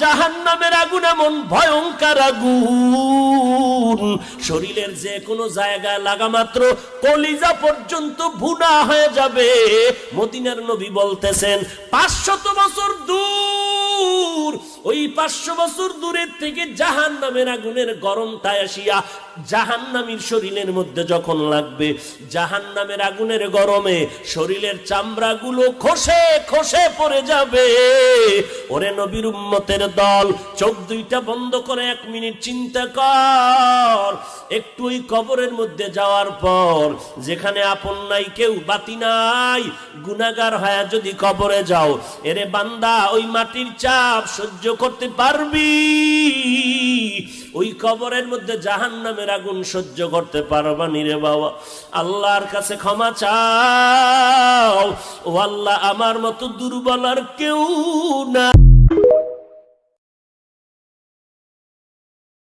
জাহান্নামের আগুন এমন ভয়ঙ্কর আগুন, শরীরের যে কোনো জায়গায় লাগা মাত্র কলিজা পর্যন্ত ভুনা হয়ে যাবে। মদিনার নবী বলতেছেন 500 বছর দূর, ওই 500 বছর দূরের থেকে জাহান্নামের আগুনের গরমটা আসিয়া জাহান্নামীর শরীরের মধ্যে যখন লাগবে, জাহান্নামের আগুনের গরমে শরীরের চামড়াগুলো খসে খসে পড়ে যাবে। ওরে নবীর উম্মতের দল, চোখ দুইটা বন্ধ করে 1 মিনিট চিন্তা কর। একটু ওই কবরের মধ্যে যাওয়ার পর, যেখানে আপন নাই, কেউ বাতি নাই, গুনাহগার হয়ে যদি কবরে যাও, এরে বান্দা ওই মাটির চাপ সহ্য করতে পারবি? ওই কবরের মধ্যে জাহান্নামের আগুন সহ্য করতে পারবা নি রে বাবা? আল্লাহর কাছে ক্ষমা চাও, ও আল্লাহ, আমার মতো দুর্বল আর কেউ না।